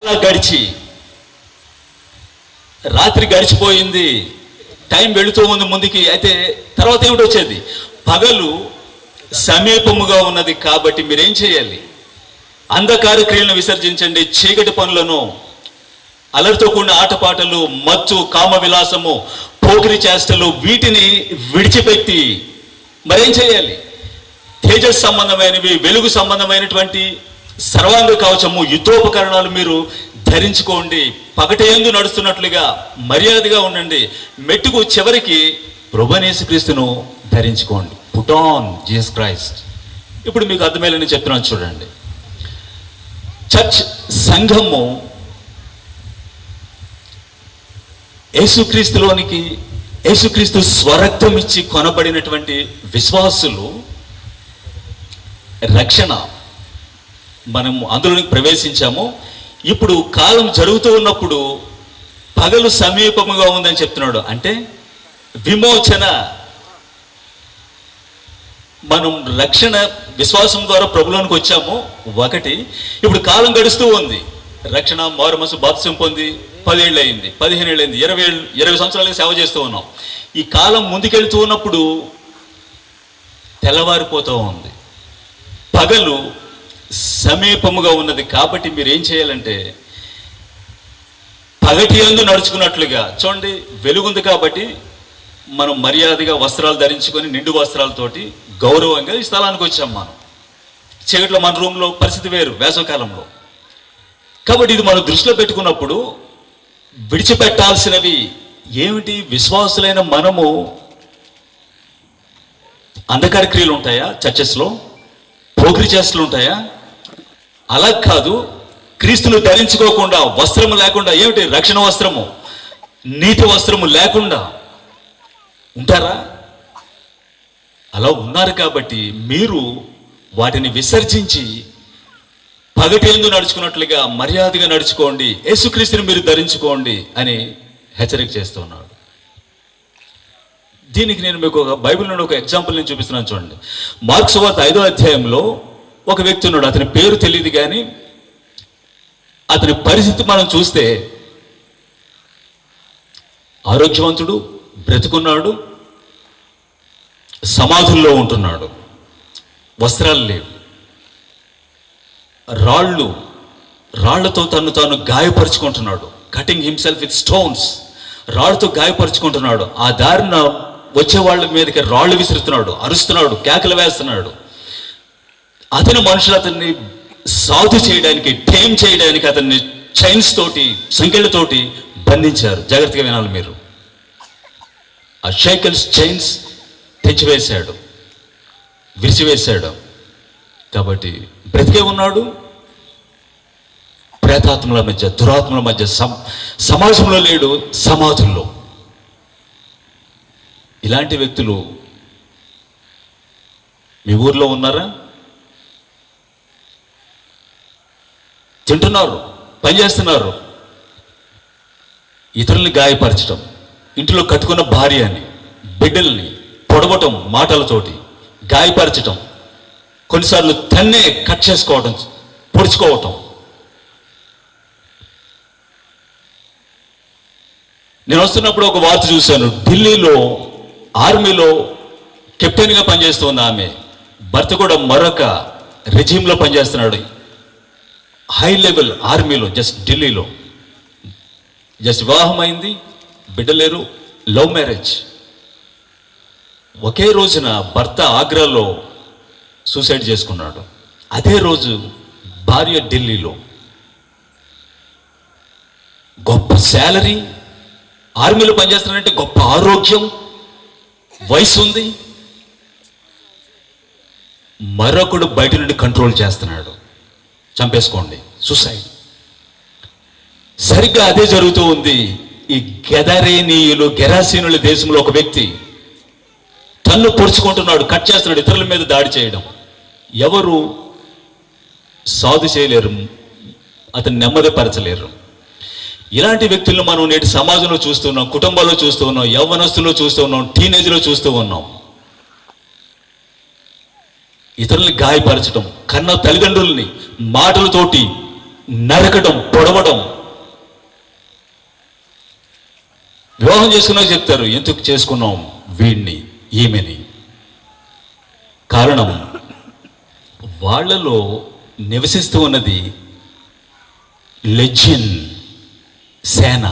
అలా గడిచి రాత్రి గడిచిపోయింది, టైం వెళుతూ ఉంది ముందుకి. అయితే తర్వాత ఏమిటి వచ్చేది? పగలు సమీపముగా ఉన్నది కాబట్టి మీరేం చేయాలి? అంధకార క్రియలను విసర్జించండి, చీకటి పనులను, అలరితో కూడిన ఆటపాటలు, మత్తు, కామ విలాసము, పోకిరి చేష్టలు, వీటిని విడిచిపెట్టి మరేం చేయాలి? తేజస్ సంబంధమైనవి, వెలుగు సంబంధమైనటువంటి సర్వాంగ కవచము, యుద్ధోపకరణాలు మీరు ధరించుకోండి. పగటేందు నడుస్తున్నట్లుగా మర్యాదగా ఉండండి. మెట్టుకు చివరికి ప్రభువైన యేసుక్రీస్తును ధరించుకోండి. Put on Jesus Christ. ఇప్పుడు మీకు అర్థమయ్యేలా చెప్తున్నాను చూడండి. చర్చ్ సంఘము యేసుక్రీస్తులోనికి, యేసుక్రీస్తు స్వరక్తం ఇచ్చి కొనబడినటువంటి విశ్వాసులు రక్షణ, మనం అందులోనికి ప్రవేశించాము. ఇప్పుడు కాలం జరుగుతూ ఉన్నప్పుడు పగలు సమీపముగా ఉందని చెప్తున్నాడు. అంటే విమోచన, మనం రక్షణ విశ్వాసం ద్వారా ప్రభులోనికి వచ్చాము ఒకటి. ఇప్పుడు కాలం గడుస్తూ ఉంది. రక్షణ, మారుమనసు, బాప్తిసం పొంది 10 ఏళ్ళు అయింది, 15 ఏళ్ళు అయింది, 20 సంవత్సరాలుగా సేవ చేస్తూ ఉన్నాం. ఈ కాలం ముందుకెళ్తూ ఉన్నప్పుడు తెల్లవారిపోతూ ఉంది, పగలు సమీపముగా ఉన్నది. కాబట్టి మీరు ఏం చేయాలంటే పగటి యందు నడుచుకున్నట్లుగా చూడండి. వెలుగుంది కాబట్టి మనం మర్యాదగా వస్త్రాలు ధరించుకొని నిండు వస్త్రాలతోటి గౌరవంగా ఈ స్థలానికి వచ్చాం. మనం చీకట్లో మన రూమ్లో పరిస్థితి వేరు వేసవకాలంలో. కాబట్టి ఇది మనం దృష్టిలో పెట్టుకున్నప్పుడు విడిచిపెట్టాల్సినవి ఏమిటి? విశ్వాసులైన మనము అంధకార క్రియలు ఉంటాయా? చర్చెస్లో పోకిరి చేష్టలు ఉంటాయా? అలా కాదు. క్రీస్తును ధరించుకోకుండా, వస్త్రము లేకుండా, ఏమిటి రక్షణ వస్త్రము, నీతి వస్త్రము లేకుండా ఉంటారా? అలా ఉన్నారు. కాబట్టి మీరు వాటిని విసర్జించి పగటేందు నడుచుకున్నట్లుగా మర్యాదగా నడుచుకోండి, యేసుక్రీస్తుని మీరు ధరించుకోండి అని హెచ్చరిక చేస్తున్నాడు. దీనికి నేను మీకు ఒక బైబిల్ నుండి ఒక ఎగ్జాంపుల్ నేను చూపిస్తున్నాను చూడండి. మార్కు సువార్త 5వ అధ్యాయంలో ఒక వ్యక్తి ఉన్నాడు. అతని పేరు తెలియదు, కానీ అతని పరిస్థితి మనం చూస్తే ఆరోగ్యవంతుడు, బ్రతుకున్నాడు, సమాధుల్లో ఉంటున్నాడు, వస్త్రాలు లేవు, రాళ్లతో తాను గాయపరుచుకుంటున్నాడు. Cutting himself with stones. రాళ్ళతో గాయపరుచుకుంటున్నాడు. ఆ దారిన వచ్చే వాళ్ళ మీదకి రాళ్ళు విసురుతున్నాడు, అరుస్తున్నాడు, కేకలు వేస్తున్నాడు. అతని మనుషులు అతన్ని సాధు చేయడానికి, టేమ్ చేయడానికి అతన్ని చైన్స్ తోటి, సంకెళ్ళతోటి బంధించారు. జాగ్రత్తగా వినాలి మీరు. ఆ షైకిల్స్, చైన్స్ తెచ్చివేశాడు, విరిచివేశాడు. కాబట్టి బ్రతికే ఉన్నాడు. ప్రేతాత్మల మధ్య, దురాత్మల మధ్య, సమాజంలో లేడు, సమాధుల్లో. ఇలాంటి వ్యక్తులు మీ ఊర్లో ఉన్నారా? తింటున్నారు, పనిచేస్తున్నారు. ఇతరుల్ని గాయపరచడం, ఇంట్లో కట్టుకున్న భార్యని, బిడ్డల్ని పొడవటం, మాటలతోటి గాయపరచటం, కొన్నిసార్లు తన్నే కట్ చేసుకోవటం, పొడుచుకోవటం. నేను వస్తున్నప్పుడు ఒక వార్త చూశాను. ఢిల్లీలో ఆర్మీలో కెప్టెన్గా పనిచేస్తున్న ఆమె భర్త కూడా మరొక రెజిమ్లో పనిచేస్తున్నాడు. హై లెవెల్ ఆర్మీలో, జస్ట్ ఢిల్లీలో. జస్ట్ వివాహం అయింది, బిడ్డలేరు, లవ్ మ్యారేజ్. ఒకే రోజున భర్త ఆగ్రాలో సూసైడ్ చేసుకున్నాడు. అదే రోజు భార్య ఢిల్లీలో. గొప్ప శాలరీ, ఆర్మీలో పనిచేస్తున్నాడంటే గొప్ప ఆరోగ్యం, వయసు ఉంది. మరొకడు బయట నుండి కంట్రోల్ చేస్తున్నాడు, చంపేసుకోండి, సూసైడ్. సరిగ్గా అదే జరుగుతూ ఉంది ఈ గెరాసీనుల దేశంలో. ఒక వ్యక్తి తన్ను పొడుచుకుంటున్నాడు, కట్ చేస్తున్నాడు, ఇతరుల మీద దాడి చేయడం. ఎవరు సాధు చేయలేరు, అతను నెమ్మదిపరచలేరు. ఇలాంటి వ్యక్తులను మనం నేటి సమాజంలో చూస్తున్నాం, కుటుంబాల్లో చూస్తూ ఉన్నాం, యవ్వనస్తుల్లో చూస్తూ ఉన్నాం, టీనేజ్లో చూస్తూ ఉన్నాం. ఇతరుల్ని గాయపరచడం, కన్న తల్లిదండ్రుల్ని మాటలతోటి నరకడం, పొడవడం. వివాహం చేసుకున్నా చెప్తారు, ఎందుకు చేసుకున్నాం వీడిని ఈమెని. కారణం, వాళ్ళలో నివసిస్తూ ఉన్నది లెజిన్, సేన.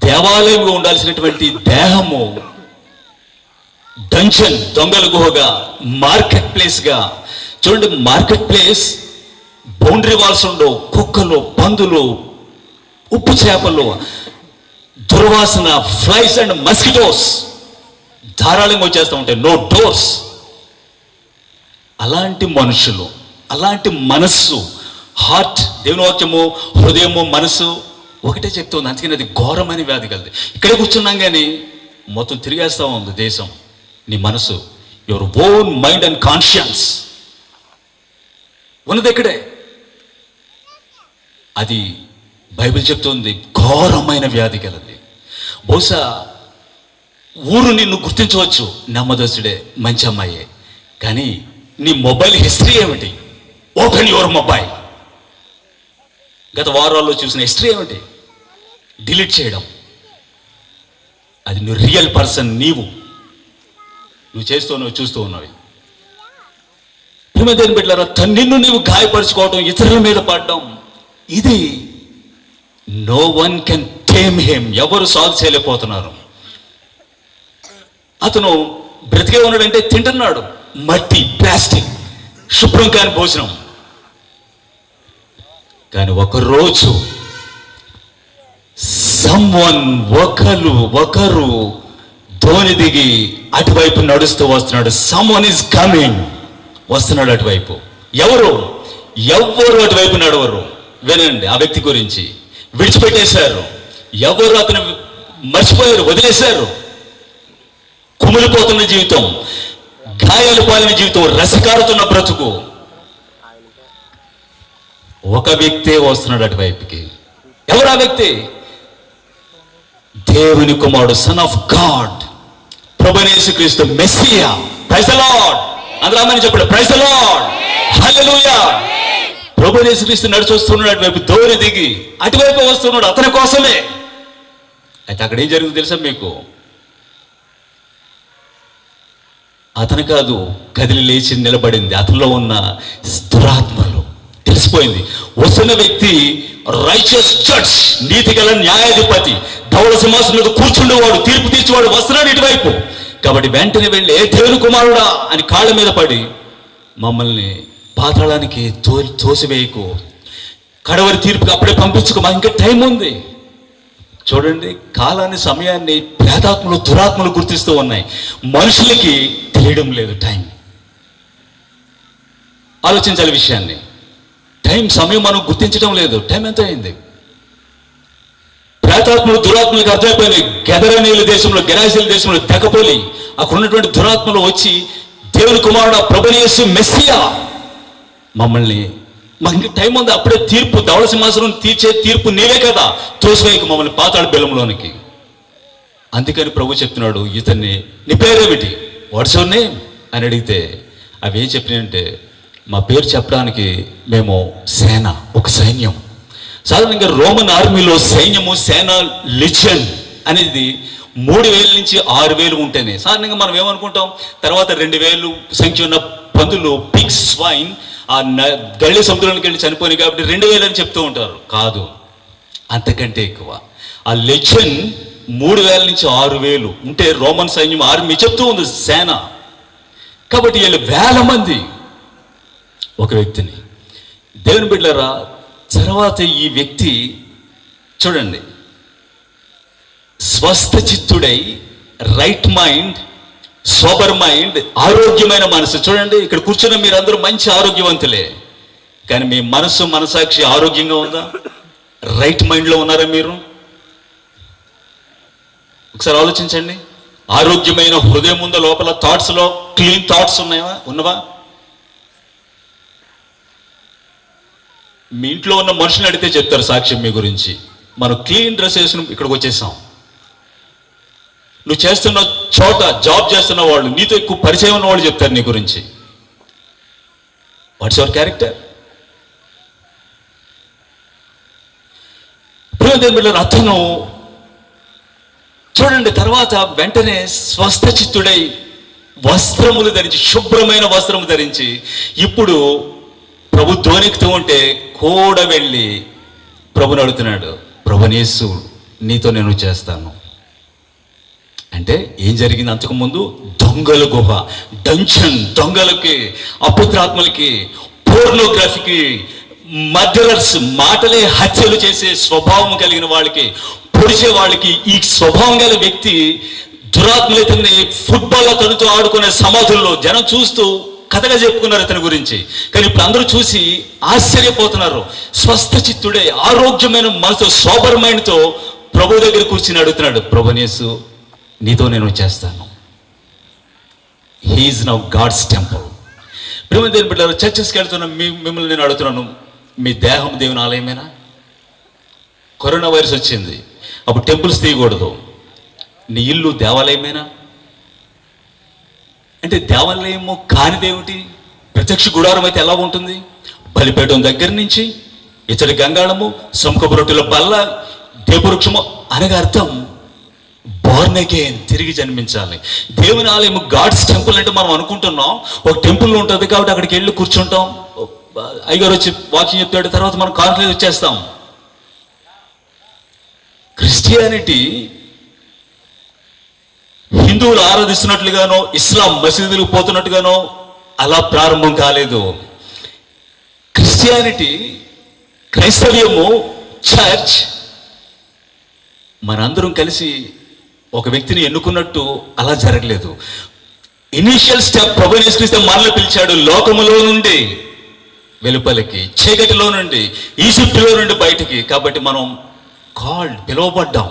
దేవాలయంలో ఉండాల్సినటువంటి దేహము డంజన్, దొంగల గుహగా, మార్కెట్ ప్లేస్గా. చూడండి, మార్కెట్ ప్లేస్ బౌండరీ వాల్స్ ఉండవు, కుక్కలు, పందులు, ఉప్పు చేపలు, దుర్వాసన, ఫ్లైస్ అండ్ మస్కిటోస్ ధారాళంగా వచ్చేస్తూ ఉంటాయి, నో డోర్స్. అలాంటి మనుషులు, అలాంటి మనస్సు, హార్ట్, దేవుని వాక్యము హృదయము మనస్సు ఒకటే చెప్తుంది. అందుకని అది ఘోరమైన వ్యాధి కలది. ఇక్కడే కూర్చున్నాం కానీ మొత్తం తిరిగేస్తూ ఉంది దేశం. నీ మనసు, your own mind and conscience ఉన్నది ఇక్కడే. అది బైబిల్ చెప్తుంది ఘోరమైన వ్యాధి కలది. బహుశా ఊరు నిన్ను గుర్తించవచ్చు, నెమ్మదస్తుడే, మంచి అమ్మాయే, కానీ నీ మొబైల్ హిస్టరీ ఏమిటి? Open your mobile. గత వారాల్లో చూసిన హిస్టరీ ఏమిటి? డిలీట్ చేయడం. అది నువ్వు రియల్ పర్సన్, నువ్వు చూస్తూ ఉన్నావు. ప్రియమైన బిడ్డలారా, నిన్ను నీవు గాయపరుచుకోవడం, ఇతరుల మీద పడడం, ఇది no one can tame him. ఎవరు సాల్వ్ చేయలేకపోతున్నారు. అతను బ్రతికే ఉన్నాడంటే తింటున్నాడు మట్టి, ప్లాస్టిక్, శుభ్రం కాని భోజనం. కానీ ఒకరోజు ఒకరు ధోని దిగి అటువైపు నడుస్తూ వస్తున్నాడు. సమ్వన్ ఈజ్ కమింగ్, వస్తున్నాడు అటువైపు. ఎవరు అటువైపు నడవరు. వినండి, ఆ వ్యక్తి గురించి విడిచిపెట్టేశారు. ఎవరు అతను మర్చిపోయారు, వదిలేశారు. కుమిలిపోతున్న జీవితం, గాయాలు పాలిన జీవితం, రసకారుతున్న బ్రతుకు. ఒక వ్యక్తే వస్తున్నాడు అటువైపుకి. ఎవరు ఆ వ్యక్తి? దేవుని కుమారుడు, సన్ ఆఫ్ గాడ్, ప్రభువైన యేసుక్రీస్తు, మెస్సియా. Praise the lord. అందరూ ఆమేన్ చెప్పండి. Praise the lord. హల్లెలూయా. ప్రభువైన యేసుక్రీస్తు నడిచొస్తున్నాడు అటువైపు, దోరి దిగి అటువైపు వస్తున్నాడు అతని కోసమే. అయితే అక్కడ ఏం జరిగింది తెలుసా మీకు? అతను కాదు కదిలి లేచి నిలబడింది, అతనిలో ఉన్న దురాత్మలు. తెలిసిపోయింది. వస్తున్న వ్యక్తి రైచియస్ జడ్జ్, నీతి గల న్యాయాధిపతి, ధవళ సింహాసనం కూర్చుండేవాడు, తీర్పు తీర్చేవాడు వస్తున్నాడు ఇటువైపు. కాబట్టి వెంటనే వెళ్ళి, ఏ దేవుని కుమారుడా అని కాళ్ళ మీద పడి, మమ్మల్ని పాతాళానికి తోసివేయకు, కడవరి తీర్పుకి అప్పుడే పంపించుకో, మాకు ఇంకా టైం ఉంది. చూడండి, కాలాన్ని, సమయాన్ని ప్రేతాత్మలు, దురాత్మలు గుర్తిస్తూ ఉన్నాయి. మనుషులకి తెలియడం లేదు టైం. ఆలోచించాలి విషయాన్ని. టైం, సమయం మనం గుర్తించడం లేదు. టైం ఎంత అయింది? ప్రేతాత్మలు, దురాత్మలకు అర్థమైపోయినాయి. గెదరనీయుల దేశంలో, గెరాసీల దేశంలో తెగపోలి అక్కడ ఉన్నటువంటి దురాత్మలు వచ్చి, దేవుని కుమారుడు, ప్రభువైన యేసు మెస్సియా, మమ్మల్ని, మాకు ఇంకా టైం ఉంది, అప్పుడే తీర్పు, ధవళ సింహాసనం తీర్చే తీర్పు నీవే కదా, తోసివేయకు మమ్మల్ని పాతాళ బెల్లంలోనికి. అందుకని ప్రభు చెప్తున్నాడు ఇతన్ని, నీ పేరేమిటి, వాట్స్ యువర్ నేమ్ అని అడిగితే అవి ఏం చెప్పినాయంటే, మా పేరు చెప్పడానికి మేము సేన, ఒక సైన్యం. సాధారణంగా రోమన్ ఆర్మీలో సైన్యము, సేన, లెజియన్ అనేది 3000 నుంచి 6000 ఉంటేనే. సాధారణంగా మనం ఏమనుకుంటాం, తర్వాత 2000 సంఖ్య ఉన్న పందులు, పిగ్స్, స్వైన్ ఆ గళ్ళి సముద్రానికి వెళ్ళి చనిపోయినాయి కాబట్టి 2000 అని చెప్తూ ఉంటారు. కాదు, అంతకంటే ఎక్కువ. ఆ లెజియన్ 3000 నుంచి 6000 ఉంటే రోమన్ సైన్యం, ఆర్మీ చెప్తూ ఉంది, సేన. కాబట్టి వీళ్ళు 1000 మంది ఒక వ్యక్తిని. దేవుని బిడ్డలారా, తర్వాత ఈ వ్యక్తి చూడండి, స్వస్థ చిత్తుడై, రైట్ మైండ్, సోబర్ మైండ్, ఆరోగ్యమైన మనసు. చూడండి, ఇక్కడ కూర్చున్న మీరందరూ మంచి ఆరోగ్యవంతులే, కానీ మీ మనసు, మనసాక్షి ఆరోగ్యంగా ఉందా? రైట్ మైండ్లో ఉన్నారా మీరు? ఒకసారి ఆలోచించండి. ఆరోగ్యమైన హృదయం ఉందా? లోపల థాట్స్లో క్లీన్ థాట్స్ ఉన్నవా? మీ ఇంట్లో ఉన్న మనుషులు అడిగితే చెప్తారు సాక్ష్యం మీ గురించి. మనం క్లీన్ డ్రెస్ వేసుకుని ఇక్కడికి వచ్చేసాం. నువ్వు చేస్తున్న చోట, జాబ్ చేస్తున్న వాళ్ళు, నీతో ఎక్కువ పరిచయం ఉన్న వాళ్ళు చెప్తారు నీ గురించి. What's your character? ప్రియదేవుల అతను చూడండి, తర్వాత వెంటనే స్వస్థ చిత్తుడై వస్త్రములు ధరించి, శుభ్రమైన వస్త్రము ధరించి, ఇప్పుడు ప్రభు ధ్వనికుతూ ఉంటే కూడా వెళ్ళి ప్రభుని అడుగుతున్నాడు, ప్రభునేసు నీతో నేను చేస్తాను అంటే ఏం జరిగింది? అంతకుముందు దొంగల గుహ, డంచన్, దొంగలకి, అపవిత్రాత్మలకి, పోర్నోగ్రఫీకి, మర్డరర్స్, మాటలే హత్యలు చేసే స్వభావం కలిగిన వాళ్ళకి, పొడిచే వాళ్ళకి, ఈ స్వభావం గల వ్యక్తి దురాత్మలతని ఫుట్బాల్ అతనితో ఆడుకునే సమాధుల్లో జనం చూస్తూ కథగా చెప్పుకున్నారు అతని గురించి. కానీ ఇప్పుడు అందరూ చూసి ఆశ్చర్యపోతున్నారు. స్వస్థ చిత్తుడే, ఆరోగ్యమైన మనసు, సోబర్ మైండ్తో ప్రభు దగ్గర కూర్చుని అడుగుతున్నాడు, ప్రభునేసు నీతో నేను చేస్తాను. He is now God's temple. ప్రేమ దేవుని బిడ్డలారా, చర్చెస్కి వెళ్తున్న మిమ్మల్ని నేను అడుగుతున్నాను, మీ దేహం దేవుని ఆలయమేనా? కరోనా వైరస్ వచ్చింది, అప్పుడు టెంపుల్స్ తీయకూడదు. నీ ఇల్లు దేవాలయమేనా? అంటే దేవాలయము కానిదేమిటి? ప్రత్యక్ష గుడారం అయితే ఎలా ఉంటుంది? బలిపీఠం దగ్గర నుంచి ఇతడి గంగాళము, సముఖపు రొట్టెల బల్ల, దేవవృక్షము అనగా అర్థం బోర్న్ అగైన్, తిరిగి జన్మించాలి. దేవుని ఆలయం గాడ్స్ టెంపుల్ అంటే మనం అనుకుంటున్నాం ఒక టెంపుల్ ఉంటుంది కాబట్టి అక్కడికి వెళ్ళి కూర్చుంటాం, అయ్యగారు వచ్చి వాక్యం చెప్తాడు, తర్వాత మనం కారులో వచ్చేస్తాం. క్రిస్టియానిటీ హిందువులు ఆరాధిస్తున్నట్లుగానో, ఇస్లాం మసీదులకు పోతున్నట్టుగానో అలా ప్రారంభం కాలేదు. క్రిస్టియానిటీ, క్రైస్తవ్యము, చర్చ్ మనందరం కలిసి ఒక వ్యక్తిని ఎన్నుకున్నట్టు అలా జరగలేదు. ఇనీషియల్ స్టెప్ ప్రభువుని యేసుక్రీస్తు మనల్ని పిలిచాడు లోకములో నుండి వెలుపలికి, చీకటిలో నుండి, ఈజిప్టులో నుండి బయటికి. కాబట్టి మనం కాల్డ్, పిలువబడ్డాం.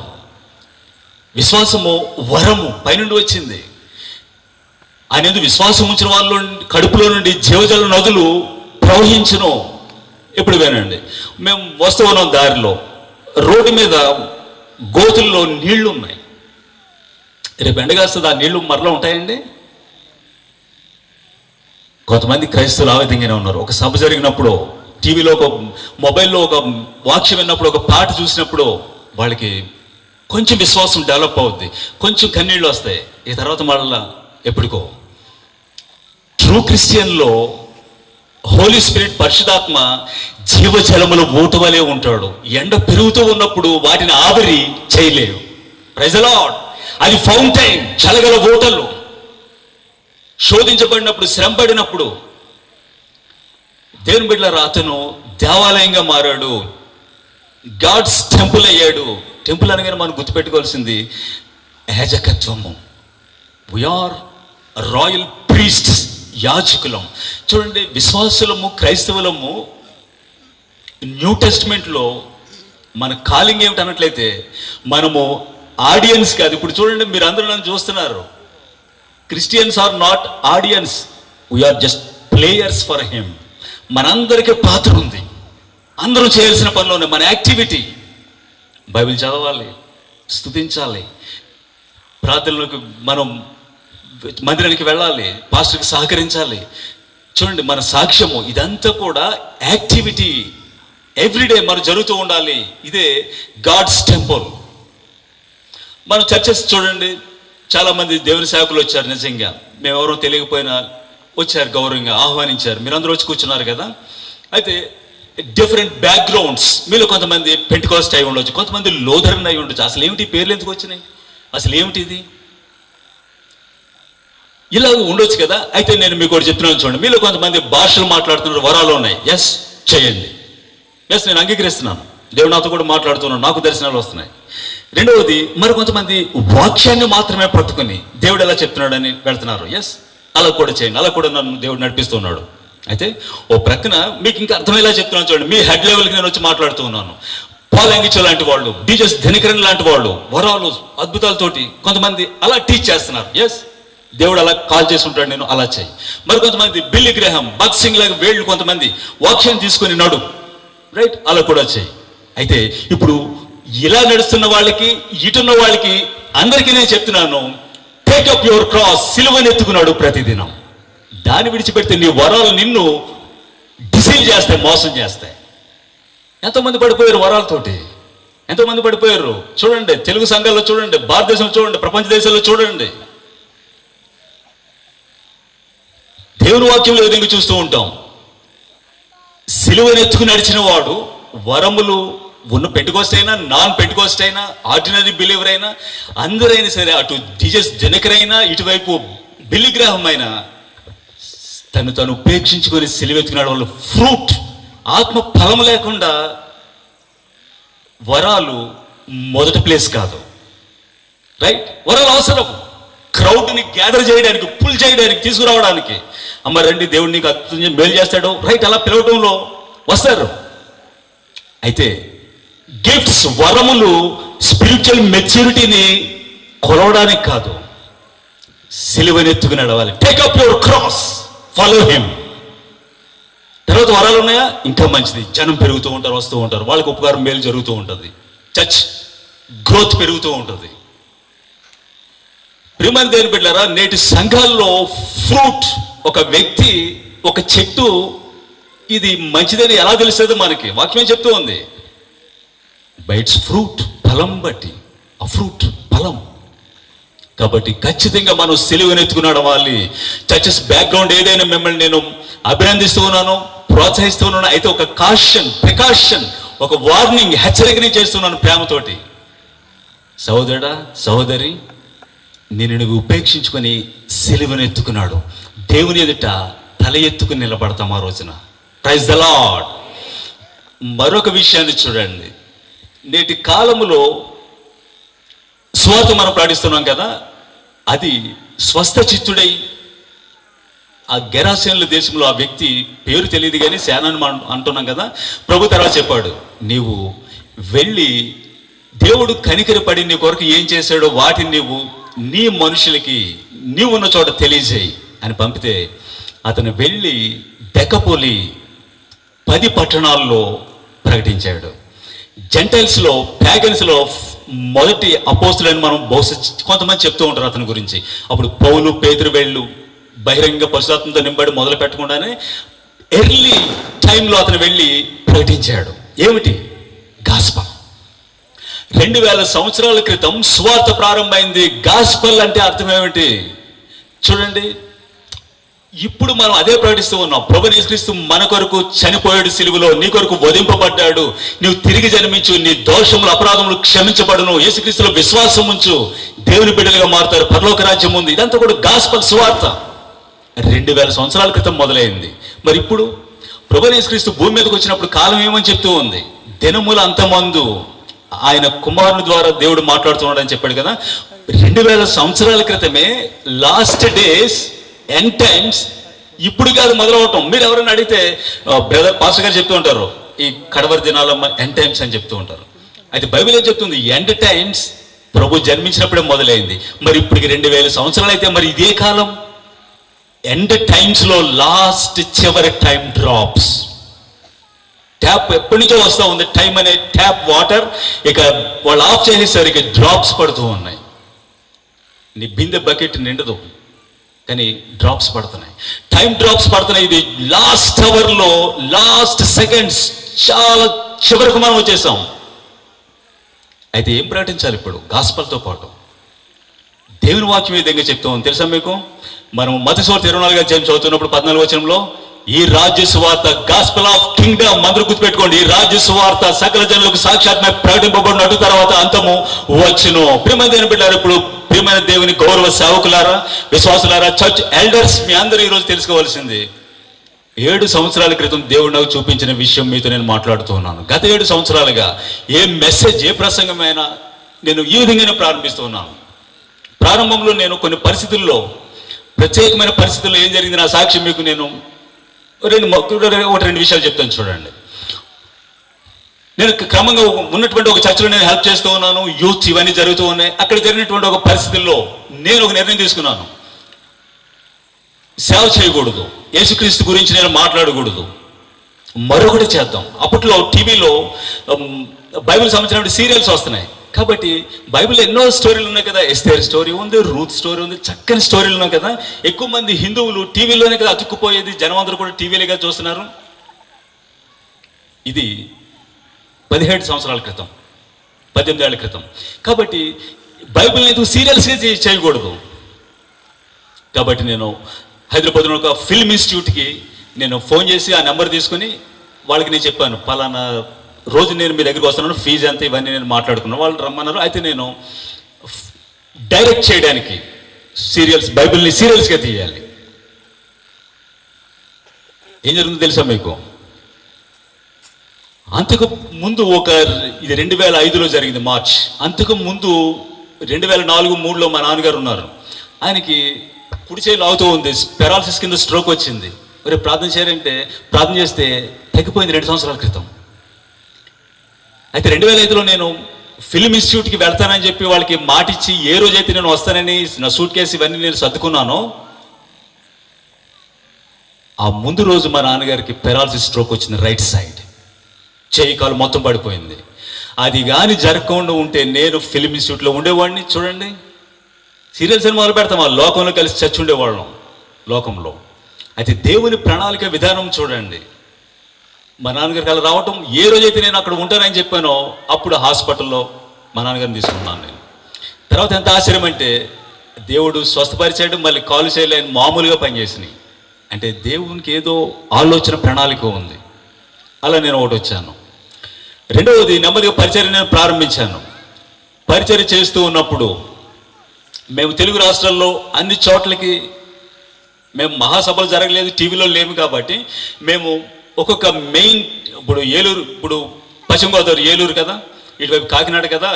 విశ్వాసము వరము పైనుండి వచ్చింది. ఆయన ఎందుకు విశ్వాసం ఉంచిన వాళ్ళ కడుపులో నుండి జీవజల నదులు ప్రవహించును. ఇప్పుడు వినండి, మేము వస్తూ ఉన్నాం, దారిలో రోడ్డు మీద గోతుల్లో నీళ్లు ఉన్నాయి. రేపు ఎండగాస్తుంది, ఆ నీళ్లు మరలా ఉంటాయండి? కొంతమంది క్రైస్తవులు ఆ విధంగానే ఉన్నారు. ఒక సభ జరిగినప్పుడు, టీవీలో ఒక మొబైల్లో ఒక వాక్యం విన్నప్పుడు, ఒక పాట చూసినప్పుడు వాళ్ళకి కొంచెం విశ్వాసం డెవలప్ అవుద్ది, కొంచెం కన్నీళ్ళు వస్తాయి. ఈ తర్వాత మళ్ళా ఎప్పటికో. ట్రూ క్రిస్టియన్లో హోలీ స్పిరిట్, పరిశుధాత్మ జీవజలములు ఊటవలే ఉంటాడు. ఎండ పెరుగుతూ ఉన్నప్పుడు వాటిని ఆవిరి చేయలేవు. Praise the lord. అది ఫౌంటైన్, చలగల ఊటలు. శోధించబడినప్పుడు, శ్రమపడినప్పుడు దేవుని బిడ్డలారా అతను దేవాలయంగా మారాడు, గాడ్స్ టెంపుల్ అయ్యాడు. టెంపుల్ అనగానే మనం గుర్తుపెట్టుకోవాల్సింది యాజకత్వము. వీఆర్ రాయల్ ప్రీస్ట్స్, యాజకులం. చూడండి, విశ్వాసులము, క్రైస్తవులము న్యూ టెస్ట్మెంట్లో మన కాలింగ్ ఏమిటి అన్నట్లయితే మనము ఆడియన్స్ కాదు. ఇప్పుడు చూడండి, మీరు అందరూ నన్ను చూస్తున్నారు. Christians are not audience, we are just players for him. మనందరికీ పాత్ర ఉంది, అందరూ చేయాల్సిన పనులు ఉన్నాయి. మన యాక్టివిటీ బైబిల్ చదవాలి, స్తుతించాలి, ప్రార్థనలకు మనం మందిరానికి వెళ్ళాలి, పాస్టర్కి సహకరించాలి. చూడండి, మన సాక్ష్యము ఇదంతా కూడా యాక్టివిటీ ఎవ్రీడే మనం జరుగుతూ ఉండాలి. ఇదే గాడ్స్ టెంపుల్. మనం చర్చెస్ చూడండి, చాలామంది దేవుని సేవకులు వచ్చారు. నిజంగా మేము ఎవరో తెలియకపోయినా వచ్చారు, గౌరవంగా ఆహ్వానించారు. మీరందరూ వచ్చి కూర్చున్నారు కదా. అయితే డిఫరెంట్ బ్యాక్గ్రౌండ్స్, మీలో కొంతమంది పెంటెకోస్ట్ అయి ఉండొచ్చు, కొంతమంది లోథరన్ అయి ఉండొచ్చు. అసలు ఏమిటి పేర్లు ఎందుకు వచ్చినాయి? అసలు ఏమిటి ఇది? ఇలా ఉండొచ్చు కదా. అయితే నేను మీకు ఒకటి చెప్తున్నాను చూడండి, మీలో కొంతమంది భాషలు మాట్లాడుతున్నారు, వరాలు ఉన్నాయి. ఎస్, చేయండి. ఎస్, నేను అంగీకరిస్తున్నాను, దేవుడు నాతో కూడా మాట్లాడుతున్నాను, నాకు దర్శనాలు వస్తున్నాయి. రెండవది, మరి కొంతమంది వాక్యాన్ని మాత్రమే పట్టుకుని దేవుడు ఎలా చెప్తున్నాడని వెళ్తున్నారు. ఎస్, అలా కూడా చేయండి, అలా కూడా నన్ను దేవుడు నడిపిస్తున్నాడు. అయితే ఓ ప్రక్కన మీకు ఇంకా అర్థమయ్యేలా చెప్తున్నాను చూడండి. మీ హెడ్ లెవెల్కి నేను వచ్చి మాట్లాడుతూ ఉన్నాను. పాల్ యాంగిచో లాంటి వాళ్ళు, డీజెస్ దినకరన్ లాంటి వాళ్ళు వరాలు, అద్భుతాలతోటి కొంతమంది అలా టీచ్ చేస్తున్నారు. ఎస్, దేవుడు అలా కాల్ చేసి ఉంటాడు, నేను అలా చేయి. మరి కొంతమంది బిల్లీ గ్రహం, భగత్ సింగ్ లాగా వేళ్ళు కొంతమంది వాక్యం తీసుకొని నడు, రైట్, అలా కూడా చేయి. అయితే ఇప్పుడు ఇలా నడుస్తున్న వాళ్ళకి, ఇటున్న వాళ్ళకి, అందరికీ నేను చెప్తున్నాను, టేకప్ యువర్ క్రాస్, సిలువను ఎత్తుకున్నాడు ప్రతిదినం. దాన్ని విడిచిపెడితే నీ వరాలు నిన్ను డిసీవ్ చేస్తాయి, మోసం చేస్తాయి. ఎంతోమంది పడిపోయారు వరాలతోటి, ఎంతోమంది పడిపోయారు. చూడండి, తెలుగు సంఘాల్లో చూడండి, భారతదేశంలో చూడండి, ప్రపంచ దేశాల్లో చూడండి. దేవుని వాక్యంలో విధంగా చూస్తూ ఉంటాం. సిలువనెత్తుకు నడిచిన వాడు వరములు ఉన్న పెంటెకోస్ట్ అయినా, నాన్ పెంటెకోస్ట్ అయినా, ఆర్డినరీ బిలీవర్ అయినా, అందరైనా సరే, అటు జీసస్ జనకరైనా, ఇటువైపు బిల్లి గ్రాహం అయినా, తను ఉపేక్షించుకొని సిలువెత్తుకున్నాడు. వాళ్ళు ఫ్రూట్, ఆత్మ ఫలం లేకుండా వరాలు మొదటి ప్లేస్ కాదు. రైట్? వరాలు అవసరం, క్రౌడ్ని గ్యాదర్ చేయడానికి, పుల్ చేయడానికి, తీసుకురావడానికి. అమ్మ రండి, దేవుడు నీకు అద్భుతం మేలు చేస్తాడు, రైట్, అలా పిలవటంలో వస్తారు. అయితే గిఫ్ట్స్, వరములు స్పిరిచువల్ మెచ్యూరిటీని కొలవడానికి కాదు, సిలువనెత్తుకు నడవాలి. Take up your cross, follow him. తర్వాత వరాలు ఉన్నాయా? ఇంకా మంచిది. జనం పెరుగుతూ ఉంటారు, వస్తూ ఉంటారు, వాళ్ళకి ఉపకారం మేలు జరుగుతూ ఉంటుంది, చర్చ్ గ్రోత్ పెరుగుతూ ఉంటుంది. ప్రియమైన దేవుని బిడ్డలారా, నేటి సంఘాల్లో ఫ్రూట్, ఒక వ్యక్తి, ఒక చెట్టు ఇది మంచిదని ఎలా తెలుస్తుంది? మనకి వాక్యం చెప్తూ ఉంది, బై ఇట్స్ ఫ్రూట్, ఫలం బట్టి. ఆ ఫ్రూట్ ఫలం. కాబట్టి ఖచ్చితంగా మనం సిలువనెత్తుకు నడవాలి. చర్చెస్ బ్యాక్గ్రౌండ్ ఏదైనా మిమ్మల్ని నేను అభినందిస్తూ ఉన్నాను, ప్రోత్సహిస్తూ ఉన్నాను. అయితే ఒక కాషన్, ప్రికాషన్, ఒక వార్నింగ్, హెచ్చరికని చేస్తున్నాను ప్రేమతోటి. సహోదరుడా, సహోదరి, నేను నువ్వు ఉపేక్షించుకొని సిలువనెత్తుకున్నాడు, దేవుని ఎదుట తల ఎత్తుకుని నిలబడతాం ఆ రోజున. Praise the lord. మరొక విషయాన్ని చూడండి. నేటి కాలములో సువార్త మనం ప్రకటిస్తున్నాం కదా, అది స్వస్థ చిత్తుడై ఆ గెరాసేనుల దేశంలో ఆ వ్యక్తి పేరు తెలియదు కానీ సేనాన్ని మనం అంటున్నాం కదా. ప్రభు తర్వాత చెప్పాడు, నీవు వెళ్ళి దేవుడు కనికరపడి నీ కొరకు ఏం చేశాడో వాటిని నీవు నీ మనుషులకి నీవు ఉన్న చోట తెలియజేయి అని పంపితే, అతను వెళ్ళి దెకపోలి 10 పట్టణాల్లో ప్రకటించాడు. జెంటైల్స్లో, ప్యాగన్స్లో మొదటి అపోస్తులని మనం బహుశా కొంతమంది చెప్తూ ఉంటారు అతని గురించి. అప్పుడు పౌలు, పేతురు వెళ్ళు బహిరంగ పరిశుద్ధాత్మతో నింబడి మొదలు పెట్టకుండానే ఎర్లీ టైంలో అతను వెళ్ళి ప్రకటించాడు. ఏమిటి? గాస్పల్. 2000 సంవత్సరాల క్రితం సువార్త ప్రారంభమైంది. గాస్పల్ అంటే అర్థం ఏమిటి చూడండి. ఇప్పుడు మనం అదే ప్రకటిస్తూ ఉన్నాం. ప్రభువైన యేసుక్రీస్తు మన కొరకు చనిపోయాడు, సిలువలో నీ కొరకు వధింపబడ్డాడు, నీవు తిరిగి జన్మించు, నీ దోషములు అపరాధములు క్షమించబడును, యేసుక్రీస్తులో విశ్వాసం ఉంచు, దేవుని బిడ్డలుగా మారుతారు, పరలోక రాజ్యం ఉంది. ఇదంతా కూడా గాస్పల్, సువార్త 2000 సంవత్సరాల క్రితం మొదలైంది. మరి ఇప్పుడు ప్రభువైన యేసుక్రీస్తు భూమి మీదకి వచ్చినప్పుడు కాలం ఏమని చెప్తూ ఉంది? దినముల అంతమందు ఆయన కుమారుని ద్వారా దేవుడు మాట్లాడుతున్నాడు అని చెప్పాడు కదా. 2000 సంవత్సరాల క్రితమే లాస్ట్ డేస్, ఎండ్ టైమ్స్ ఇప్పుడు కాదు మొదలవటం. మీరు ఎవరైనా అడిగితే బ్రదర్ పాస్టర్ గారు చెప్తూ ఉంటారు, ఈ కడవరి దినాల ఎండ్ టైమ్స్ అని చెప్తూ ఉంటారు. అయితే బైబిల్ ఏం చెప్తుంది? ఎండ్ టైమ్స్ ప్రభు జన్మించినప్పుడే మొదలైంది. మరి ఇప్పటికి 2000 సంవత్సరాలు అయితే మరి ఇదే కాలం. ఎండ్ టైమ్స్ లో లాస్ట్ చివరి టైం డ్రాప్స్. ట్యాప్ ఎప్పటి నుంచో వస్తూ ఉంది, టైం అనే ట్యాప్ వాటర్ ఇక వాళ్ళు ఆఫ్ చేసేసరికి ఇక డ్రాప్స్ పడుతూ ఉన్నాయి. నీ బిందె బకెట్ నిండదు కానీ డ్రాప్స్ పడుతున్నాయి, టైం డ్రాప్స్ పడుతున్నాయి. ఇది లాస్ట్ అవర్లో, లాస్ట్ సెకండ్స్, చాలా చివరకు మనం వచ్చేసాం. అయితే ఏం ప్రకటించాలి ఇప్పుడు? గాస్పల్తో పాటు దేవుని వాక్యం ఏ విధంగా చెప్తాం తెలుసా మీకు? మనం మత్తయి సువార్త 24వ అధ్యాయం చదువుతున్నప్పుడు 14వ వచనంలో, ఈ రాజ్య సువార్త, గాస్పెల్ ఆఫ్ కింగ్డమ్, అందరూ గుర్తుపెట్టుకోండి, ఈ రాజ్య సువార్త సకల జనులకు సాక్షాత్మై ప్రకటింపబడినట్టు తర్వాత అంతము వచ్చును. ప్రియమైన దేవుని బిడ్డలారా, ఇప్పుడు ప్రియమైన దేవుని గౌరవ సేవకులారా, విశ్వాసులారా, చర్చ్ ఎల్డర్స్, మీ అందరూ ఈరోజు తెలుసుకోవాల్సింది, 7 సంవత్సరాల క్రితం దేవుడు నాకు చూపించిన విషయం మీతో నేను మాట్లాడుతూ ఉన్నాను. గత 7 సంవత్సరాలుగా ఏ మెసేజ్, ఏ ప్రసంగమైనా నేను ఈ విధంగానే ప్రారంభిస్తూ ఉన్నాను. ప్రారంభంలో నేను కొన్ని పరిస్థితుల్లో, ప్రత్యేకమైన పరిస్థితుల్లో ఏం జరిగింది నా సాక్ష్యం మీకు నేను రెండు విషయాలు చెప్తాను చూడండి. నేను క్రమంగా ఉన్నటువంటి ఒక చర్చలో నేను హెల్ప్ చేస్తూ ఉన్నాను, యూత్ ఇవన్నీ జరుగుతూ ఉన్నాయి. అక్కడ జరిగినటువంటి ఒక పరిస్థితుల్లో నేను ఒక నిర్ణయం తీసుకున్నాను, సేవ చేయకూడదు, యేసుక్రీస్తు గురించి నేను మాట్లాడకూడదు, మరొకటి చేద్దాం. అప్పట్లో టీవీలో బైబిల్ సంబంధించిన సీరియల్స్ వస్తున్నాయి కాబట్టి బైబిల్లో ఎన్నో స్టోరీలు ఉన్నాయి కదా. ఎస్తేర్ స్టోరీ ఉంది, రూత్ స్టోరీ ఉంది, చక్కని స్టోరీలు ఉన్నాయి కదా. ఎక్కువ మంది హిందువులు టీవీలోనే కదా అతుక్కుపోయేది, జనం అందరూ కూడా టీవీలుగా చూస్తున్నారు. ఇది 17 సంవత్సరాల క్రితం, 18 ఏళ్ల క్రితం. కాబట్టి బైబిల్ని ఎందుకు సీరియల్స్గా చేయకూడదు. కాబట్టి నేను హైదరాబాద్లో ఒక ఫిల్మ్ ఇన్స్టిట్యూట్కి నేను ఫోన్ చేసి ఆ నెంబర్ తీసుకుని వాళ్ళకి నేను చెప్పాను, పలానా రోజు నేను మీ దగ్గరికి వస్తున్నాను, ఫీజు ఎంత, ఇవన్నీ నేను మాట్లాడుకున్నాను. వాళ్ళు రమ్మన్నారు. అయితే నేను డైరెక్ట్ చేయడానికి బైబిల్ని సీరియల్స్గా తీయాలి. ఏం జరుగుతుందో తెలుసా మీకు? అంతకు ముందు ఇది 2005లో జరిగింది, మార్చ్. అంతకు ముందు 2004-03లో మా నాన్నగారు ఉన్నారు. ఆయనకి కుడి చేయి లాగుతూ ఉంది, పెరాలసిస్ కింద స్ట్రోక్ వచ్చింది. మరి ప్రార్థన చేయాలంటే ప్రార్థన చేస్తే తగ్గిపోయింది 2 సంవత్సరాల క్రితం. అయితే 2005లో నేను ఫిల్మ్ ఇన్స్టిట్యూట్కి వెళ్తానని చెప్పి వాళ్ళకి మాటిచ్చి ఏ రోజైతే నేను వస్తానని నా సూట్ కేసు ఇవన్నీ నేను సర్దుకున్నానో, ఆ ముందు రోజు మా నాన్నగారికి పెరాలసిస్ స్ట్రోక్ వచ్చింది. రైట్ సైడ్ చేయి కాలు మొత్తం పడిపోయింది. అది కానీ జరగకుండా ఉంటే నేను ఫిల్మ్ ఇన్స్టిట్యూట్లో ఉండేవాడిని. చూడండి, సీరియల్స్ అని మొదలు పెడతాం, ఆ లోకంలో కలిసి చచ్చి ఉండేవాళ్ళం లోకంలో. అయితే దేవుని ప్రణాళిక విధానం చూడండి. మా నాన్నగారికి అలా రావటం, ఏ రోజైతే నేను అక్కడ ఉంటానని చెప్పానో అప్పుడు హాస్పిటల్లో మా నాన్నగారిని తీసుకున్నాను నేను. తర్వాత ఎంత ఆశ్చర్యం అంటే, దేవుడు స్వస్థపరిచాడు, మళ్ళీ కాలు చేయలేని మామూలుగా పనిచేసినాయి. అంటే దేవునికి ఏదో ఆలోచన ప్రణాళిక ఉంది. అలా నేను ఒకటి వచ్చాను. రెండవది, నెమ్మదిగా పరిచర్య నేను ప్రారంభించాను. పరిచర్య చేస్తూ ఉన్నప్పుడు మేము తెలుగు రాష్ట్రాల్లో అన్ని చోట్లకి మేము మహాసభలు జరగలేదు, టీవీలో లేము. కాబట్టి మేము ఒక్కొక్క మెయిన్, ఇప్పుడు ఏలూరు, ఇప్పుడు పశ్చిమ గోదావరి ఏలూరు కదా, ఇటువైపు కాకినాడ కదా,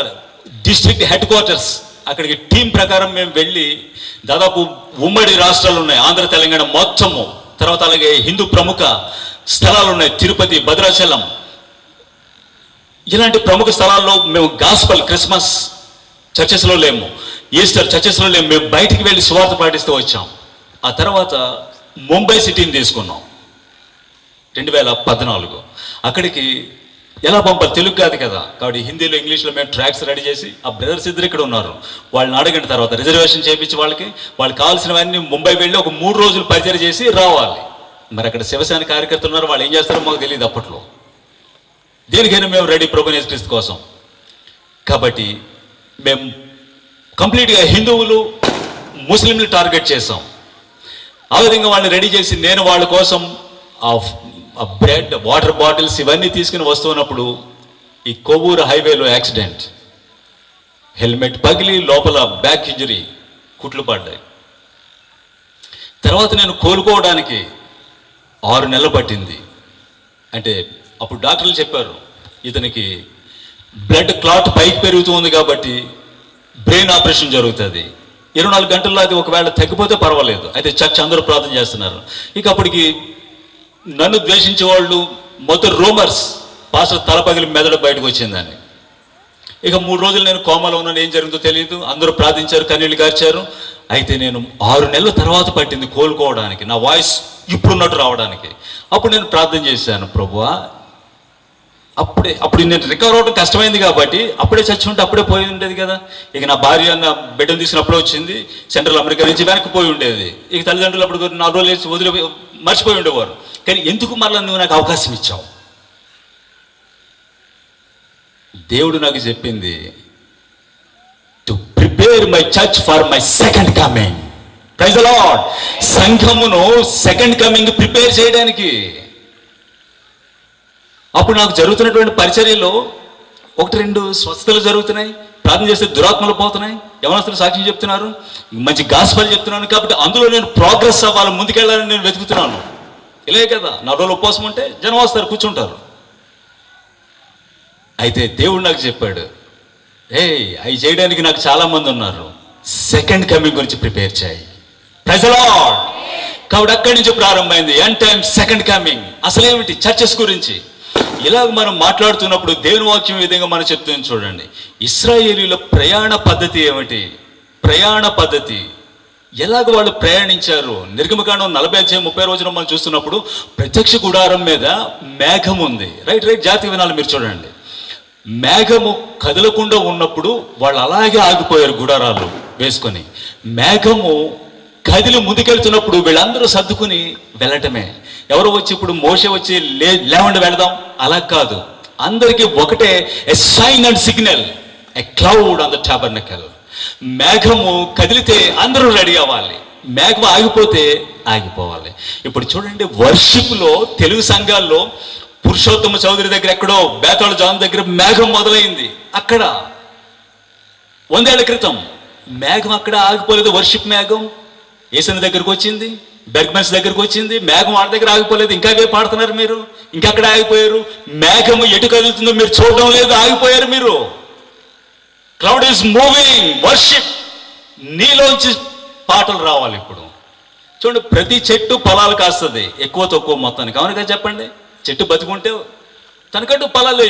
డిస్ట్రిక్ట్ హెడ్ క్వార్టర్స్ అక్కడికి టీం ప్రకారం మేము వెళ్ళి దాదాపు ఉమ్మడి రాష్ట్రాలు ఉన్నాయి, ఆంధ్ర తెలంగాణ మొత్తము. తర్వాత అలాగే హిందూ ప్రముఖ స్థలాలు ఉన్నాయి, తిరుపతి, భద్రాచలం, ఇలాంటి ప్రముఖ స్థలాల్లో మేము గాస్పల్, క్రిస్మస్ చర్చెస్లో లేము, ఈస్టర్ చర్చెస్లో లేము. మేము బయటికి వెళ్ళి సువార్త పాటిస్తూ వచ్చాం. ఆ తర్వాత ముంబై సిటీని తీసుకున్నాం 2014. అక్కడికి ఎలా పంపాలి, తెలుగు కాదు కదా, కాబట్టి హిందీలో ఇంగ్లీష్లో మేము ట్రాక్స్ రెడీ చేసి, ఆ బ్రదర్స్ ఇద్దరు ఇక్కడ ఉన్నారు, వాళ్ళని అడగండి. తర్వాత రిజర్వేషన్ చేయించి వాళ్ళకి కావాల్సినవన్నీ ముంబై వెళ్ళి ఒక 3 రోజులు పరిచయం చేసి రావాలి. మరి అక్కడ శివసేన కార్యకర్తలు ఉన్నారు, వాళ్ళు ఏం చేస్తారో మాకు తెలియదు అప్పట్లో. దేనికైనా మేము రెడీ ప్రభువు యేసుక్రీస్తు కోసం. కాబట్టి మేము కంప్లీట్గా హిందువులు, ముస్లింలు టార్గెట్ చేసాం. ఆ విధంగా వాళ్ళని రెడీ చేసి నేను వాళ్ళ కోసం ఆ బ్రెడ్, వాటర్ బాటిల్స్ ఇవన్నీ తీసుకుని వస్తున్నప్పుడు ఈ కొవ్వూరు హైవేలో యాక్సిడెంట్, హెల్మెట్ పగిలి లోపల బ్యాక్ ఇంజరీ, కుట్లు పడ్డాయి. తర్వాత నేను కోలుకోవడానికి 6 నెలలు పట్టింది. అంటే అప్పుడు డాక్టర్లు చెప్పారు, ఇతనికి బ్లడ్ క్లాట్ పైకి పెరుగుతూ ఉంది కాబట్టి బ్రెయిన్ ఆపరేషన్ జరుగుతుంది. 24 గంటల్లో అది ఒకవేళ తగ్గిపోతే పర్వాలేదు. అయితే చర్చ్ అందరూ ప్రార్థన చేస్తున్నారు. ఇక అప్పటికి నన్ను ద్వేషించే వాళ్ళు మొత్తం రూమర్స్, పాస్టర్ తల పగిలి మెదడు బయటకు వచ్చిందని. ఇక 3 రోజులు నేను కోమాలో ఉన్నాను, ఏం జరుగుతుందో తెలియదు. అందరూ ప్రార్థించారు, కన్నీళ్ళు గార్చారు. అయితే నేను 6 నెలల తర్వాత పట్టింది కోలుకోవడానికి, నా వాయిస్ ఇప్పుడున్నట్టు రావడానికి. అప్పుడు నేను ప్రార్థన చేశాను, ప్రభువా అప్పుడు నేను రికవర్ అవ్వడం కష్టమైంది కాబట్టి అప్పుడే చచ్చి ఉంటే అప్పుడే పోయి ఉండేది కదా. ఇక నా భార్య నా బిడ్డను తీసుకున్నప్పుడే వచ్చింది, సెంట్రల్ అమెరికా నుంచి వెనక్కి పోయి ఉండేది. ఇక తల్లిదండ్రులు అప్పుడు 4 రోజులు వేసి వదిలి మర్చిపోయి ఉండేవారు. కానీ ఎందుకు మరలా నువ్వు నాకు అవకాశం ఇచ్చావు? దేవుడు నాకు చెప్పింది, to prepare my church for my second coming. Praise the lord. సంఘమును సెకండ్ కమింగ్ ప్రిపేర్ చేయడానికి. అప్పుడు నాకు జరుగుతున్నటువంటి పరిచర్యలో 1-2 స్వస్థతలు జరుగుతున్నాయి, ప్రార్థన చేస్తే దురాత్మలు పోతున్నాయి, యవనస్తులు సాక్ష్యం చెప్తున్నారు, మంచి గాస్పల్ చెప్తున్నాను. కాబట్టి అందులో నేను ప్రోగ్రెస్ అవ్వాలి, ముందుకెళ్ళాలని నేను వెతుకుతున్నాను. ఇలే కదా, 4 రోజులు ఉపవాసం ఉంటే జనం వస్తారు, కూర్చుంటారు. అయితే దేవుడు నాకు చెప్పాడు, అవి చేయడానికి నాకు చాలా మంది ఉన్నారు, సెకండ్ కమింగ్ గురించి ప్రిపేర్ చేయి. Praise the lord. కాబట్టి అక్కడి నుంచి ప్రారంభమైంది ఎండ్ టైమ్ సెకండ్ కమింగ్. అసలేమిటి? చర్చెస్ గురించి. ఇలాగ మనం మాట్లాడుతున్నప్పుడు దేవుని వాక్యం విధంగా మనం చెప్తుంది చూడండి. ఇశ్రాయేలీల ప్రయాణ పద్ధతి ఏమిటి? ప్రయాణ పద్ధతి ఎలాగ వాళ్ళు ప్రయాణించారు? నిర్గమకాండం 40-30 రోజున మనం చూస్తున్నప్పుడు ప్రత్యక్ష గుడారం మీద మేఘం ఉంది. రైట్ జాతీయ వినాలి మీరు చూడండి. మేఘము కదలకుండా ఉన్నప్పుడు వాళ్ళు అలాగే ఆగిపోయారు గుడారాలు వేసుకొని. మేఘము కదిలి ముందుకెళ్తున్నప్పుడు వీళ్ళందరూ సర్దుకుని వెళ్ళటమే. ఎవరో వచ్చి ఇప్పుడు మోషే వచ్చి లేవండి వెళదాం అలా కాదు, అందరికీ ఒకటే a sign and signal, a cloud on the tabernacle. మేఘము కదిలితే అందరూ రెడీ అవ్వాలి, మేఘం ఆగిపోతే ఆగిపోవాలి. ఇప్పుడు చూడండి, వర్షిప్లో తెలుగు సంఘాల్లో పురుషోత్తమ చౌదరి దగ్గర ఎక్కడో బేతాళ జాన్ దగ్గర మేఘం మొదలైంది. అక్కడ 100 ఏళ్ల క్రితం మేఘం అక్కడ ఆగిపోలేదు. వర్షిప్ మేఘం ఏసన్ దగ్గరకు వచ్చింది, బెర్గ్మెన్స్ దగ్గరకు వచ్చింది, మేఘం వాళ్ళ దగ్గర ఆగిపోలేదు. ఇంకాగే పాడుతున్నారు మీరు, ఇంకక్కడ ఆగిపోయారు. మేఘం ఎటు కదులుతుందో మీరు చూడడం లేదు, ఆగిపోయారు మీరు. Cloud is moving, worship. నీలోంచి పాటలు రావాలి. ఇప్పుడు చూడండి, ప్రతి చెట్టు ఫలాలు కాస్తుంది, ఎక్కువ తక్కువ మొత్తానికి. అవునుగా చెప్పండి, చెట్టు బతికుంటే తనకంటూ ఫలాలు.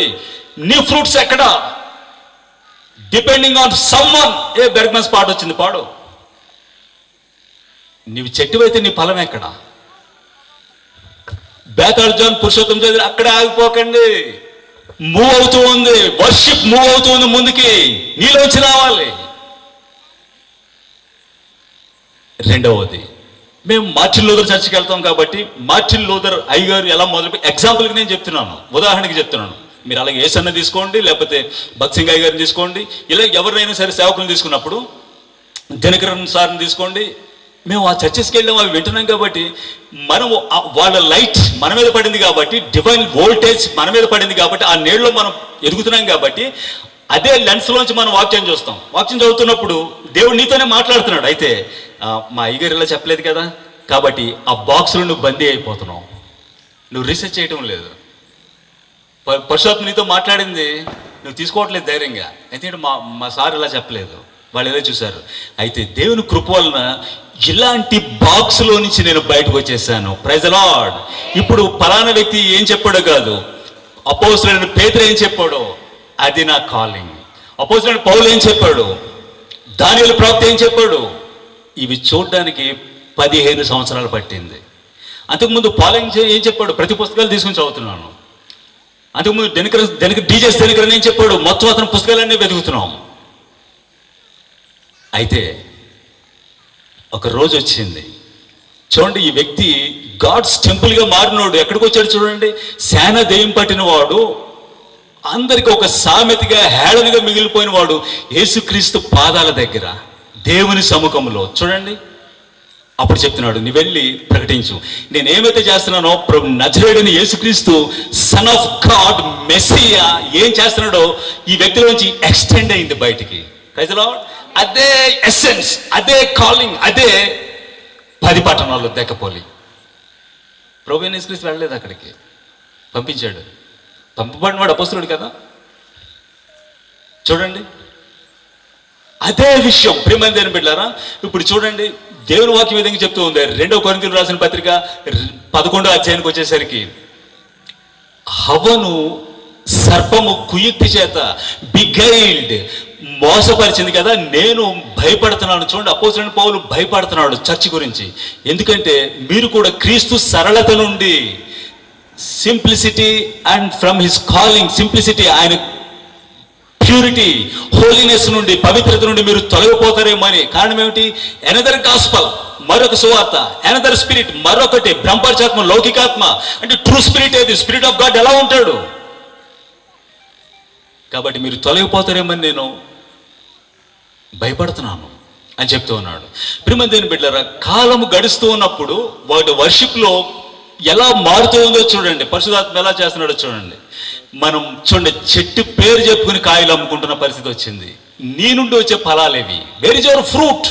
నీ ఫ్రూట్స్ ఎక్కడ? Depending on someone. బెర్గ్మెన్స్ పాట వచ్చింది, పాడు. నీవు చెట్టు అయితే నీ ఫలం ఎక్కడ? బేతాళ జాన్ పురుషోత్తం చౌదరి అక్కడే ఆగిపోకండి, మూవ్ అవుతూ ఉంది. వర్షిప్ మూవ్ అవుతూ ఉంది ముందుకి, నీలోంచి రావాలి. రెండవది, మేము మార్టిన్ లూథర్ చర్చికి వెళ్తాం కాబట్టి మార్టిన్ లూథర్ అయ్యగారు ఎలా మొదలు, ఎగ్జాంపుల్కి నేను చెప్తున్నాను, ఉదాహరణకి చెప్తున్నాను. మీరు అలాగే ఏసన్న తీసుకోండి, లేకపోతే భక్త్ సింగ్ అయ్యగారిని తీసుకోండి, ఇలా ఎవరినైనా సరే సేవకులను తీసుకున్నప్పుడు దినకరన్ సార్ని తీసుకోండి. మేము ఆ చర్చెస్కి వెళ్ళాం, అవి వింటున్నాం కాబట్టి మనము వాళ్ళ లైట్ మన మీద పడింది కాబట్టి, డివైన్ వోల్టేజ్ మన మీద పడింది కాబట్టి, ఆ నీళ్ళలో మనం ఎదుగుతున్నాం కాబట్టి అదే లెన్స్లోంచి మనం వాక్యం చూస్తాం. వాక్యం చదువుతున్నప్పుడు దేవుడు నీతోనే మాట్లాడుతున్నాడు. అయితే మా అయ్యగారు ఇలా చెప్పలేదు కదా, కాబట్టి ఆ బాక్స్లో నువ్వు బందీ అయిపోతున్నావు, నువ్వు రీసెర్చ్ చేయటం లేదు. పరశురాత్మ నీతో మాట్లాడింది, నువ్వు తీసుకోవట్లేదు ధైర్యంగా. అయితే మా సార్ ఇలా చెప్పలేదు, వాళ్ళు ఎలా చూశారు. అయితే దేవుని కృప వలన ఇలాంటి బాక్స్లో నుంచి నేను బయటకు వచ్చేసాను. Praise the Lord. ఇప్పుడు ఫలానా వ్యక్తి ఏం చెప్పాడో కాదు, అపోస్తలుడైన పేతురు ఏం చెప్పాడో అది నా కాలింగ్. అపోస్తలుడైన పౌలు ఏం చెప్పాడు, దానియేలు ప్రవక్త ఏం చెప్పాడు, ఇవి చూడడానికి 15 సంవత్సరాలు పట్టింది. అంతకుముందు పాలింగ్ ఏం చెప్పాడు, ప్రతి పుస్తకాలు తీసుకుని చదువుతున్నాను. అంతకుముందు డీజెస్ దినకరన్ ఏం చెప్పాడు, మొత్తం అతని పుస్తకాలన్నీ వెతుకుతున్నాం. అయితే ఒక రోజు వచ్చింది, చూడండి, ఈ వ్యక్తి గాడ్స్ టెంపుల్గా మారినోడు. ఎక్కడికి వచ్చాడు చూడండి, శాన దెయ్యం పట్టిన వాడు, అందరికి ఒక సామెతగా హేళనగా మిగిలిపోయిన వాడు యేసుక్రీస్తు పాదాల దగ్గర దేవుని సముఖంలో. చూడండి, అప్పుడు చెప్తున్నాడు, నీ వెళ్ళి ప్రకటించు, నేను ఏమైతే చేస్తున్నానో ప్రభు నజరేయుడైన యేసుక్రీస్తు సన్ ఆఫ్ గాడ్ మెస్సియా ఏం చేస్తున్నాడో ఈ వ్యక్తిలోంచి ఎక్స్టెండ్ అయింది బయటికి. Praise the Lord. అదే ఎసెన్స్, అదే కాలింగ్, అదే 10 పట్టణాలు దెక్కపోలి. ప్రభు యేసుక్రీస్తు వెళ్ళలేదు అక్కడికి, పంపించాడు. పంపబడిన వాడు అపోస్తలుడు కదా. చూడండి, అదే విషయం ప్రియమైన దేవుని బిడ్డలారా. ఇప్పుడు చూడండి, దేవుని వాక్యం విధంగా చెప్తూ ఉంది. 2 కొరింథీయులకు రాసిన పత్రిక 11వ అధ్యాయానికి వచ్చేసరికి, హవ్వను సర్పము కుయుక్తి చేత బిగైల్డ్, మోసపరిచింది కదా, నేను భయపడుతున్నాను. చూడండి, అపోస్తలుడైన పౌలు భయపడుతున్నాడు చర్చి గురించి. ఎందుకంటే మీరు కూడా క్రీస్తు సరళత నుండి, simplicity and from his calling, simplicity ఆయన ప్యూరిటీ, హోలీనెస్ నుండి, పవిత్రత నుండి మీరు తొలగిపోతారేమో అని. కారణం ఏమిటి? ఎనదర్ గాస్పల్, మరొక సువార్త, ఎనదర్ స్పిరిట్, మరొకటి బ్రహ్మపరిచాత్మ, లౌకికాత్మ. అంటే ట్రూ స్పిరిట్ ఏది? స్పిరిట్ ఆఫ్ గాడ్ ఎలా ఉంటాడు? కాబట్టి మీరు తొలగిపోతారేమని నేను భయపడుతున్నాను అని చెప్తూ ఉన్నాడు. ప్రియమైన దేవుని బిడ్డలారా, కాలం గడుస్తూ ఉన్నప్పుడు వాటి వర్షిప్లో ఎలా మారుతూ ఉందో చూడండి, పరిశుద్ధాత్మ ఎలా చేస్తున్నాడో చూడండి. మనం చూడండి, చెట్టు పేరు చెప్పుకుని కాయలు అమ్ముకుంటున్న పరిస్థితి వచ్చింది. నీ నుండి వచ్చే ఫలాలేవి? Where is your fruit?